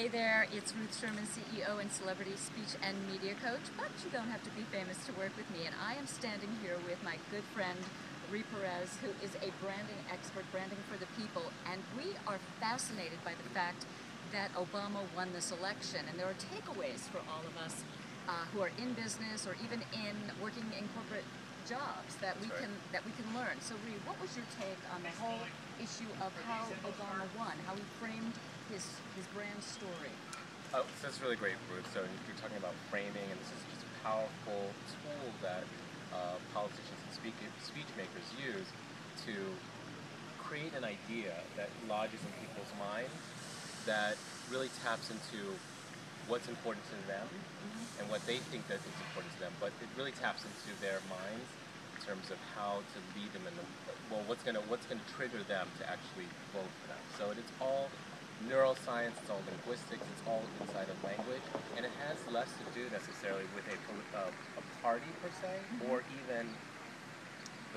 Hey there, it's Ruth Sherman, CEO and celebrity speech and media coach, but you don't have to be famous to work with me. And I am standing here with my good friend, Re Perez, who is a branding expert, branding for the people. And we are fascinated by the fact that Obama won this election. And there are takeaways for all of us who are in business or even in working in corporate jobs that we can learn. So Re, what was your take on the whole issue of how Obama won, how he framed his brand story? Oh, so that's really great, Ruth. So you're talking about framing, and this is just a powerful tool that politicians and speech makers use to create an idea that lodges in people's minds that really taps into what's important to them and what they think that is important to them, but it really taps into their minds in terms of how to lead them in the, well, what's gonna trigger them to actually vote for them. So it's all neuroscience, it's all linguistics, it's all inside of language, and it has less to do necessarily with a party per se, or even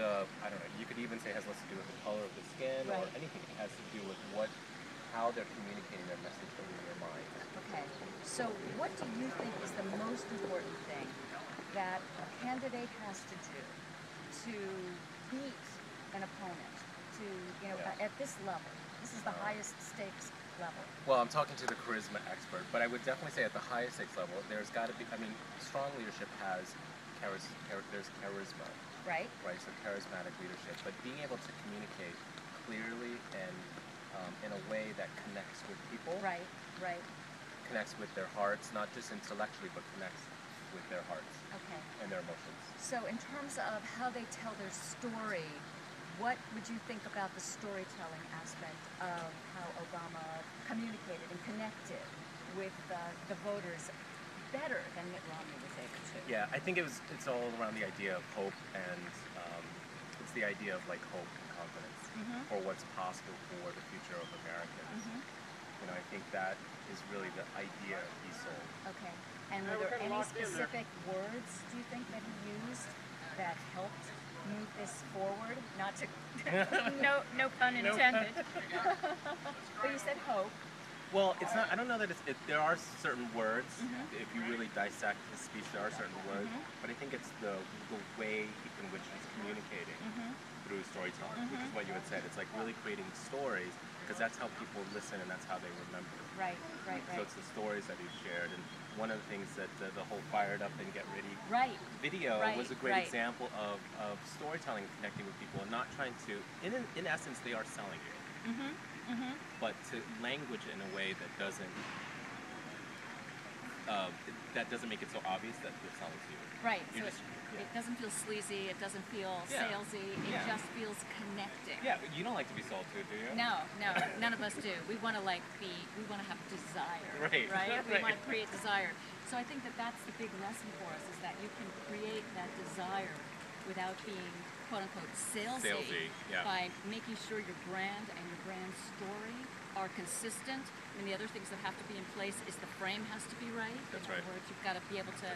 the, I don't know, you could even say it has less to do with the color of the skin or anything. It has to do with how they're communicating their message from their mind. Okay, so what do you think is the most important thing that a candidate has to do to beat an opponent, to, at this level? This is the highest stakes level. Well, I'm talking to the charisma expert, but I would definitely say at the highest stakes level, there's got to be, I mean, strong leadership has there's charisma. Right. Right, so charismatic leadership, but being able to communicate clearly and in a way that connects with people. Right. Connects with their hearts, not just intellectually, but connects with their hearts and their emotions. So in terms of how they tell their story, what would you think about the storytelling aspect of how Obama communicated and connected with the voters better than Mitt Romney was able to? Yeah, I think it's all around the idea of hope, and it's the idea of like hope and confidence for what's possible for the future of Americans. You know, I think that is really the idea he sold. Okay. And were there any specific words, do you think, that he used that helped move this forward? Not to, no pun intended. But you said hope. Well, it's not. I don't know that there are certain words. If you really dissect his speech, there are certain words. But I think it's the way in which he's communicating through storytelling, which is what you had said. It's like really creating stories, because that's how people listen and that's how they remember. Right. So it's the stories that he shared, and one of the things that the whole "Fired Up and Get Ready" video was a great example of storytelling and connecting with people, and not trying to. In essence, they are selling you. But to language in a way that doesn't make it so obvious that they're selling to you. Right. So it doesn't feel sleazy. It doesn't feel salesy. It just feels connecting. Yeah. You don't like to be sold to, do you? No. None of us do. We want to we want to have desire. Right. We want to create desire. So I think that's the big lesson for us, is that you can create that desire without being quote-unquote salesy by making sure your brand and your brand story are consistent. I mean, the other things that have to be in place is the frame has to be right. That's in other words, you've got to be able to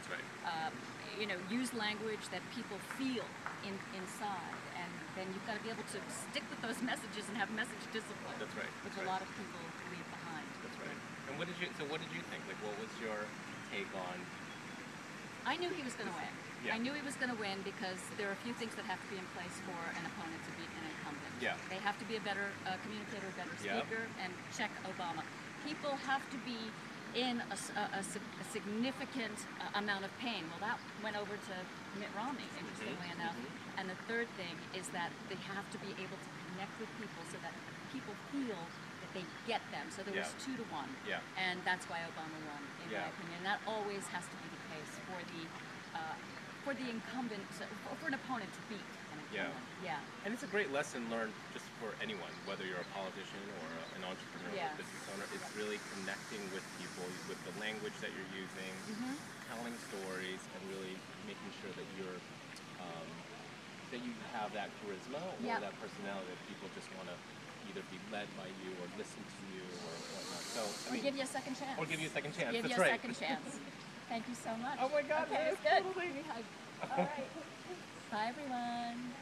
use language that people feel inside, and then you've got to be able to stick with those messages and have message discipline. That's right. Which a lot of people leave behind. That's right. And what did you think? Like, what was your take on? I knew he was going to win. Yeah. I knew he was going to win because there are a few things that have to be in place for an opponent to beat an incumbent. Yeah. They have to be a better communicator, a better speaker, and check Obama. People have to be in a significant amount of pain. Well, that went over to Mitt Romney, interestingly enough. And the third thing is that they have to be able to connect with people so that people feel that they get them. So there was 2 to 1. Yeah. And that's why Obama won, in my opinion. That always has to be the case for the incumbent, for an opponent to beat an incumbent. Yeah. And it's a great lesson learned just for anyone, whether you're a politician or an entrepreneur or a business owner. It's really connecting with people, with the language that you're using, telling stories, and really making sure that you're that you have that charisma or that personality that people just want to either be led by you or listen to you or whatnot. So, give you a second chance. Or give you a second chance. Give you a second chance. Thank you so much. Oh my God, okay, yes, good. totally. All right. Bye, everyone.